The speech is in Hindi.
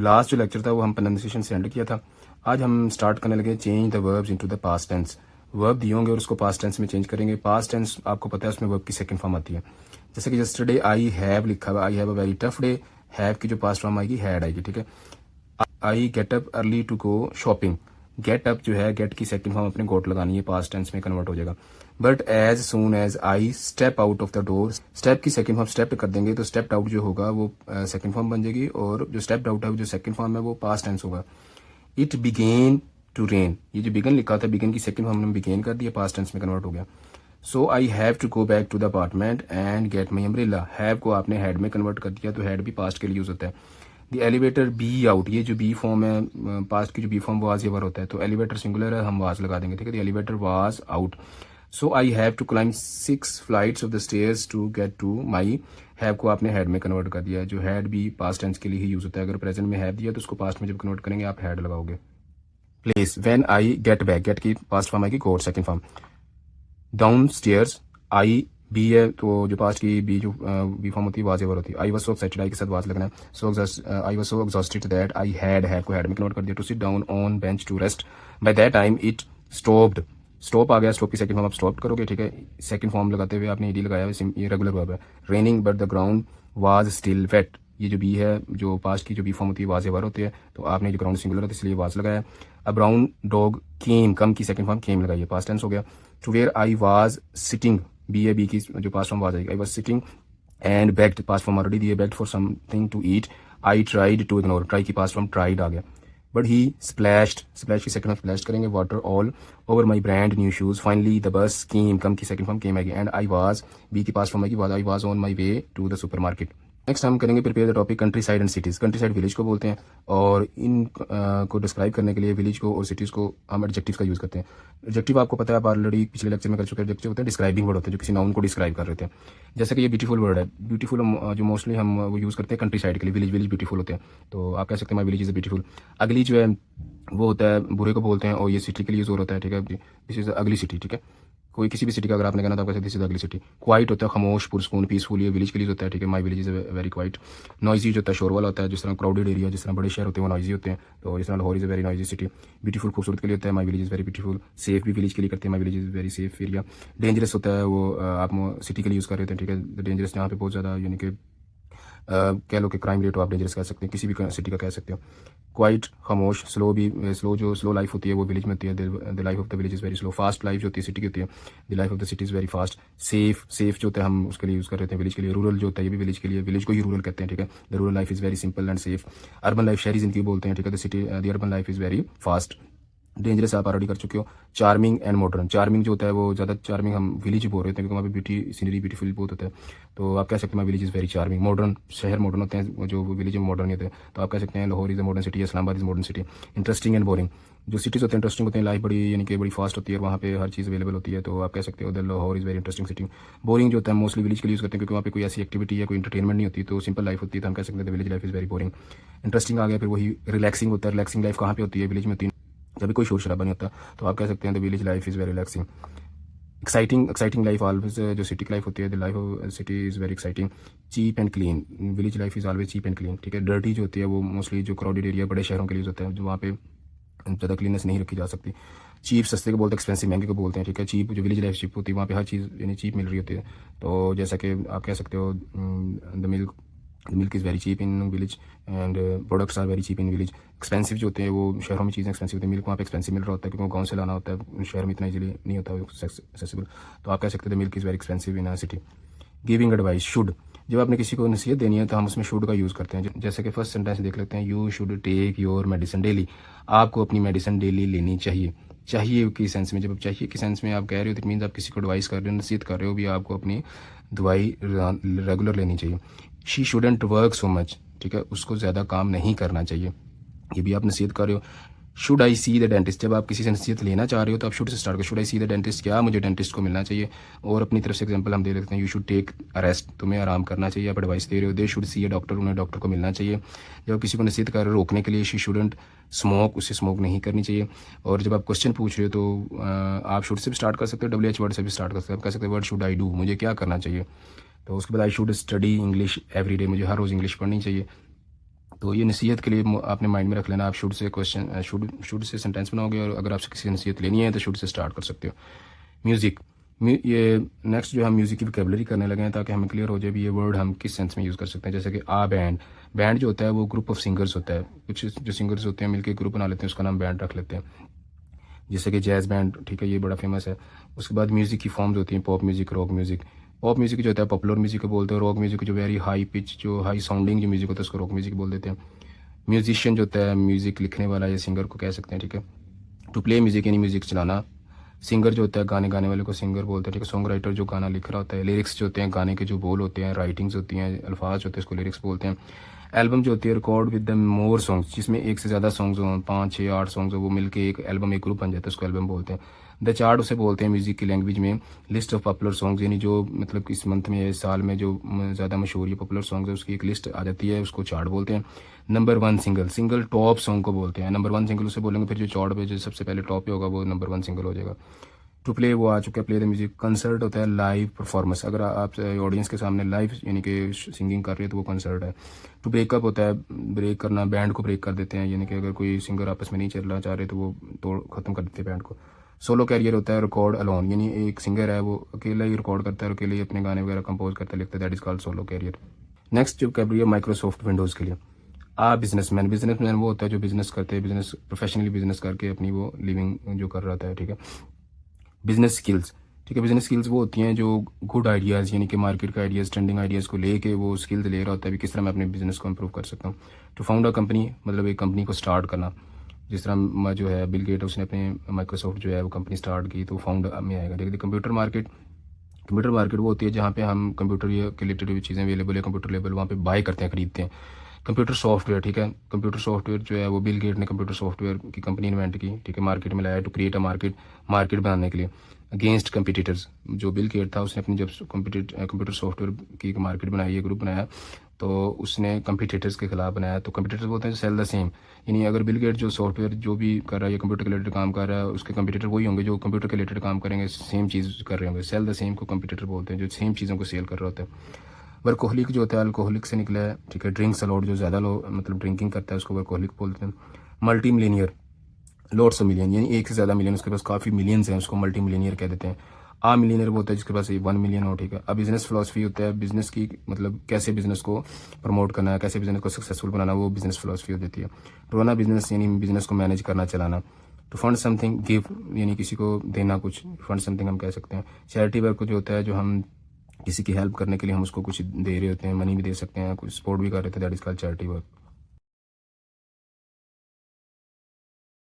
लास्ट जो लेक्चर था वो हम प्रोनाउंसिएशन से एंड किया था। आज हम स्टार्ट करने लगे change the verbs into the past tense. Verb दिए होंगे और उसको पास्ट टेंस में चेंज करेंगे। पास्ट टेंस आपको पता है उसमें वर्ब की सेकंड फॉर्म आती है। जैसे कि यस्टरडे आई हैव लिखा हुआ, I have a very tough day, have की जो पास्ट फॉर्म आएगी हैड आएगी, ठीक है। I get up early to go shopping, get up जो है गेट की सेकंड फॉर्म अपने गोट लगानी है, पास्ट टेंस में कन्वर्ट हो जाएगा। But as soon as I step out of the door, step की सेकंड फॉर्म स्टेप कर देंगे तो स्टेप्ड आउट जो होगा वो सेकंड फॉर्म बन जाएगी, और जो स्टेप्ड आउट है जो सेकंड फॉर्म है वो पास्ट टेंस होगा। इट बिगेन टू रेन, ये जो बिगन लिखा था बिगन की सेकंड फॉर्म हमने बिगेन कर दिया, पास्ट टेंस में कन्वर्ट हो गया। So I have to go back to the apartment and get my umbrella, have को आपने हैड में कन्वर्ट कर दिया तो हैड भी पास्ट के लिए यूज होता है। द एलिवेटर बी आउट, ये जो बी फॉर्म है पास्ट की जो बी फॉर्म वाज ये वर होता है, तो एलिवेटर सिंगुलर है हम वाज लगा देंगे, ठीक है। The elevator was out. So I have to climb 6 flights of the stairs to get to my, have को आपने हैड में कन्वर्ट कर दिया है, जो हैड भी पास्ट टेंस के लिए ही यूज होता है। अगर प्रेजेंट में हैव दिया तो उसको पास्ट में जब कन्वर्ट करेंगे आप हैड लगाओगे। Place, when I get back, get की पास्ट फॉर्म आएगी got second form. Downstairs, I be है तो जो पास्ट की बी जो बी फॉर्म होती है वाज एवर होती है। आई वाज सो एक्साइटेड, आई के साथ वाज लगना है। So I was so exhausted that I have को हैड में कन्वर्ट कर दिया। To sit down on bench to rest, by that time it stopped, stop आ गया, स्टॉप की सेकंड फॉर्म आप स्टॉप करोगे, ठीक है। सेकंड फॉर्म लगाते हुए आपने ईडी लगाया है, ये रेगुलर वर्ब है। Raining but the ground was still wet, ये जो बी है जो पास्ट की जो बी फॉर्म होती है वाज एवर होती है, तो आपने जो ग्राउंड सिंगुलर है इसलिए वाज लगाया। अ ब्राउन डॉग केम, कम की सेकंड फॉर्म केम लगाई है, पास्ट टेंस हो गया। To where I was sitting, be है बी की जो पास्ट फॉर्म वाज आएगी, I was sitting and begged, past form already दी है, begged for something to eat. I tried to ignore, try की पास्ट फॉर्म ट्राइड आ गया। बट ही स्प्लैश्ड, स्प्लैश की सेकंड फॉर्म स्प्लैश करेंगे, water all over my brand new shoes. Finally the bus came, come की सेकंड फॉर्म केम आएगी। एंड आई वाज, बी की पास्ट फॉर्म आएगी, I was on my way to the supermarket. Next हम करेंगे prepare the topic countryside and cities. Countryside village को बोलते हैं, और इन को डिस्क्राइब करने के लिए विलेज को और सिटीज़ को हम एडजेक्टिव का यूज़ करते हैं। एडजेक्टिव आपको पता है, आप ऑलरेडी पिछले लेक्चर में कर चुके हैं। एडजेक्टिव होते हैं डिस्क्राइबिंग वर्ड होते हैं जो किसी नाउन को डिस्क्राइब कर रहे थे। जैसे कि ये ब्यूटीफुल वर्ड है, ब्यूटीफुल जो मोस्टली हम वो यूज़ करते हैं कंट्री साइड के लिए, विलेज विलेज ब्यूटीफुल होते हैं, तो आप कह सकते हैं माई विलेज इज़ ब्यूटीफुल। अगली जो है वो होता है बुरे को बोलते हैं, और ये सिटी के लिए यूज़ होता है, ठीक है। दिस इज़ अगली सिटी, ठीक है। कोई किसी भी सिटी का अगर आपने कहना तो आप कहते हैं अगली सिटी। क्वाइट होता है खामोश, पुरसकून, पीसफुल, ये विलेज के लिए होता है, ठीक है। My village is very quite. Noisy जो होता है शोर वाला होता है, जिस तरह क्राउडेड एरिया, जिस तरह बड़े शहर होते हैं वो नॉइजी होते हैं, तो जिस तरह Lahore is very noisy city. Beautiful खूबसूरत के लिए होता है, my village is very beautiful. Safe भी विलेज के लिए करते हैं, my village is very safe area. Dangerous होता है वो आप सिटी के लिए यूज़ कर रहे थे, ठीक है। डेंजरस जहाँ पे बहुत ज़्यादा यानी कि कह लो कि क्राइम रेट हो, आप डेंजरस कह सकते हैं, किसी भी सिटी का कह सकते हो। क्वाइट खामोश, स्लो भी, स्लो जो स्लो लाइफ होती है वो विलेज में होती है, the life of the village is very slow. Fast life जो होती है सिटी की होती है, the life of the city is very fast. Safe, safe जो होता है हम उसके लिए यूज़ कर रहे थे विलेज के लिए। रूरल जो होता है ये भी विलेज के लिए, विलेज को ही रूरल कहते हैं, ठीक है। The rural life is very simple and safe. Urban life शहरी जिंदगी बोलते हैं, ठीक है। The city the urban life is very fast. Dangerous आप ऑलरेडी कर चुके हो। चार्मिंग एंड मॉडर्न, चार्मिंग जो होता है वो ज़्यादा चार्मिंग हम विलेज ही बोल रहे थे क्योंकि वहाँ पे ब्यूटी सीनरी ब्यूटीफुल बहुत होता है, तो आप कह सकते हैं my village is very charming. Modern, शहर मॉडर्न होते हैं, जो विलेज में मॉडर्न होते हैं, तो आप कह सकते हैं Lahore is a modern city, Islamabad is modern city. Interesting and boring, जो सिटीज़ होते हैं इंटरेस्टिंग होते हैं, लाइफ बड़ी यानी कि बड़ी फास्ट होती है, वहाँ पे हर चीज़ अवेलेबल होती है, तो आप कह सकते हो the Lahore is very interesting city. Boring जो होता है मोस्टली विलेज के लिए यूज़ करते हैं क्योंकि वहाँ पे कोई ऐसी एक्टिविटी या कोई इंटरटेनमेंट नहीं होती, तो सिंपल लाइफ होती है, तो हम कह सकते हैं the village life is very boring. Interesting आ गया फिर वही रिलैक्सिंग होता है। रिलैक्सिंग लाइफ कहाँ पे होती है, विलेज में होती है, जब भी कोई शोर शराबा नहीं होता, तो आप कह सकते हैं the village life is very relaxing. Exciting, exciting life always, जो सिटी की लाइफ होती है the life of city is very exciting. Cheap and clean, village life is always cheap and clean, ठीक है। डर्टी जो होती है वो मोस्टली जो क्राउडेड एरिया बड़े शहरों के लिए होता है, जो वहाँ पे ज़्यादा क्लीननेस नहीं रखी जा सकती। चीप सस्ते को बोलते हैं, एक्सपेंसिव महंगे को बोलते हैं, ठीक है। चीप जो विलेज लाइफ चीप होती है, वहाँ पे हर चीज़ यानी चीप मिल रही होती है, तो जैसा कि आप कह सकते हो the milk is very cheap in village and products are very cheap in village. Expensive जो होते हैं वो शहरों में चीज़ें एक्सपेंसिव होती है, मिल्क वहाँ पे एक्सपेंसिव मिल रहा होता है क्योंकि गाँव से लाना होता है, शहर में इतना इजीली नहीं होता एक्सेसिबल, तो आप कह सकते हैं the milk is very expensive in a city. Giving advice, should, जब आपने किसी को नसीहत देनी है तो हम उसमें शुड का यूज़ करते हैं। जैसे कि फर्स्ट सेंटेंस देख लेते हैं, you should take your medicine daily, आपको अपनी मेडिसिन डेली लेनी चाहिए। चाहिए की सेंस में, जब आप चाहिए की सेंस में आप कह रहे हो तो मीन्स आप किसी को एडवाइस कर रहे हो, नसीहत कर रहे हो भी, आपको अपनी दवाई रेगुलर लेनी चाहिए। She shouldn't work so much, ठीक है, उसको ज़्यादा काम नहीं करना चाहिए, ये भी आप नसीहत कर रहे हो। Should I see the dentist, जब आप किसी से नसीहत लेना चाह रहे हो तो आप शुड से स्टार्ट करो। Should I see the dentist, क्या मुझे डेंटिस्ट को मिलना चाहिए, और अपनी तरफ से एग्जांपल हम दे देते हैं, you should take a rest, तुम्हें आराम करना चाहिए, आप एडवाइस दे रहे हो। They should see a doctor, उन्हें डॉक्टर को मिलना चाहिए। जब आप किसी को नसीहत कर रहे हो रोकने के लिए, शी शुडेंट स्मोक, उससे स्मोक नहीं करनी चाहिए। और जब आप क्वेश्चन पूछ रहे हो तो आप शुड से भी स्टार्ट कर सकते हो, WH वर्ड से भी स्टार्ट कर सकते हो, आप कह सकते हो व्हाट शुड आई डू, मुझे क्या करना चाहिए। तो उसके बाद I should study English every day, मुझे हर रोज़ इंग्लिश पढ़नी चाहिए। तो ये नसीहत के लिए आपने माइंड में रख लेना। आप should say question should say sentence बनाओगे, और अगर आपसे किसी नसीहत लेनी है तो शुड से स्टार्ट कर सकते हो। म्यूज़िक, ये नेक्स्ट जो हम म्यूज़िक की वोकैबुलरी करने लगे हैं, ताकि हमें क्लियर हो जाए भी ये वर्ड हम किस सेंस में यूज़ कर सकते हैं। जैसे कि बैंड, बैंड जो होता है वो ग्रुप ऑफ सिंगर्स होता है। कुछ जो सिंगर्स होते हैं मिलकर ग्रुप बना लेते हैं, उसका नाम बैंड रख लेते हैं। जैसे कि जैज़ बैंड, ठीक है, ये बड़ा फेमस है। उसके बाद म्यूज़िक की फॉर्म्स होती हैं, pop music, rock music. Pop music जो होता है पॉपुलर म्यूज़िक को बोलते हैं, रॉक म्यूज़िक जो वेरी हाई पिच, जो हाई साउंडिंग जो म्यूज़िक होता है उसको रॉक म्यूज़िक बोल देते हैं। म्यूजिशियन जो होता है म्यूज़िक लिखने वाला या सिंगर को कह सकते हैं, ठीक है। टू प्ले म्यूज़िक यानी म्यूज़िक चलाना। सिंगर जो होता है गाने गाने वाले को सिंगर बोलते हैं, ठीक है। सॉन्ग राइटर जो गाना लिख रहा होता है। लिरिक्स जो होते हैं गाने के जो बोल होते हैं, राइटिंग्स होती हैं, अल्फाज होते हैं, उसको लिरिक्स बोलते हैं। एल्बम जो होती है record with the more songs, जिसमें एक से ज़्यादा सॉन्ग्स हों, 5 6 8 सॉन्ग्स हो, वो मिलके एक एल्बम, एक ग्रुप बन जाता है, उसको एल्बम बोलते हैं। द चार्ट उसे बोलते हैं म्यूज़िक की लैंग्वेज में। लिस्ट ऑफ पॉपुलर सॉन्ग्स यानी जो मतलब इस मंथ में, इस साल में जो ज़्यादा मशहूर या पॉपुलर सॉन्ग्स है उसकी एक लिस्ट आ जाती है, उसको चार्ट बोलते हैं। Number 1 single, single top song को बोलते हैं। नंबर 1 सिंगल उसे बोलेंगे, फिर जो चार्ट पे जो सबसे पहले टॉप पे होगा वो नंबर 1 सिंगल हो जाएगा। टू प्ले वो आ चुका है, प्ले द म्यूजिक। कंसर्ट होता है लाइव परफॉर्मेंस, अगर आप ऑडियंस के सामने लाइव यानी कि सिंगिंग कर रहे हैं तो वो कंसर्ट है। टू ब्रेकअप होता है ब्रेक करना, बैंड को ब्रेक कर देते हैं, यानी कि अगर कोई सिंगर आपस में नहीं चलना चाह रहे तो वो तोड़ खत्म कर देते हैं बैंड को। सोलो कैरियर होता है रिकॉर्ड अलोन, यानी एक सिंगर है वो अकेला ही रिकॉर्ड करता है, अकेले ही अपने गाने वगैरह कंपोज करता है, लिखता है, that is called solo career. Next जो कैरियर माइक्रोसॉफ्ट विंडोज़ के लिए। बिजनेसमैन, बिजनेसमैन वो होता है जो बिजनेस करते हैं, बिजनेस प्रोफेशनली बिजनेस करके अपनी वो लिविंग जो कर रहा होता है, ठीक है। बिजनेस स्किल्स, ठीक है। बिजनेस स्किल्स वो होती हैं जो गुड आइडियाज़ यानी कि मार्केट के आइडियाज़, ट्रेंडिंग आइडियाज़ को लेके वो स्किल्स ले रहा होता है भी किस तरह मैं अपने बिजनेस को इंप्रूव कर सकता हूँ। टू फाउंड अ कंपनी मतलब एक कंपनी को स्टार्ट करना, जिस तरह जो है बिल गेट उसने अपने माइक्रोसॉफ्ट जो है वो कंपनी स्टार्ट की, तो फाउंड में आएगा। देखिए कंप्यूटर मार्केट, कंप्यूटर मार्केट वो होती है जहाँ पे हम कंप्यूटर के रिलेटेड चीज़ें अवेलेबल है कंप्यूटर लेवल, वहाँ पे बाय करते हैं, खरीदते हैं। कंप्यूटर सॉफ्टवेयर, ठीक है। कंप्यूटर सॉफ्टवेयर जो है वो बिल गेट ने कंप्यूटर सॉफ्टवेयर की कंपनी इन्वेंट की, ठीक है, मार्केट में लाया to create a market, market बनाने के लिए। अगेंस्ट कंपिटिटर्स, जो बिल गेट था उसने अपनी जब कंप्यूटर सॉफ्टवेयर की मार्केट बनाई है, ग्रुप बनाया, तो उसने कंपिटिटर्स के खिलाफ बनाया। तो कंपिटिटर्स बोलते हैं सेल द सेम, यानी अगर बिल गेट जो सॉफ्टवेयर जो भी कर रहा है या कंप्यूटर के रिलेटेड काम कर रहा है, उसके कंपिटिटर वही होंगे जो कंप्यूटर के रिलेटेड काम करेंगे, सेम चीज़ कर रहे होंगे। सेल द सेम को कंपिटिटर बोलते हैं, जो सेम चीज़ों को सेल कर रहा होता है। वर्कोहलिक जो होता है अल्कोहलिक से निकला है, ठीक है। ड्रिंक्स अलाउड, जो ज़्यादा लोग मतलब ड्रिंकिंग करता है उसको वर्कोहलिक बोलते हैं। Multi millionaire, lots of million यानी एक से ज़्यादा मिलियन, उसके पास काफ़ी मिलियंस हैं, उसको मल्टी मिलीनियर कह देते हैं। मिलियनर वो होता है जिसके पास 1 मिलियन हो, ठीक है। अब बिजनेस फिलोसफी होता है बिजनेस की, मतलब कैसे बिजनेस को प्रमोट करना है, कैसे बिजनेस को सक्सेसफुल बनाना, वो बिजनेस फिलोसफी हो जाती है। टू रन अ बिजनेस यानी बिजनेस को मैनेज करना, चलाना। टू फंड समथिंग, गिव यानी किसी को देना कुछ, फंड समथिंग हम कह सकते हैं। चैरिटी वर्क जो होता है जो हम किसी की हेल्प करने के लिए हम उसको कुछ दे रहे होते हैं, मनी भी दे सकते हैं, कुछ सपोर्ट भी कर रहे थे, that is called charity work.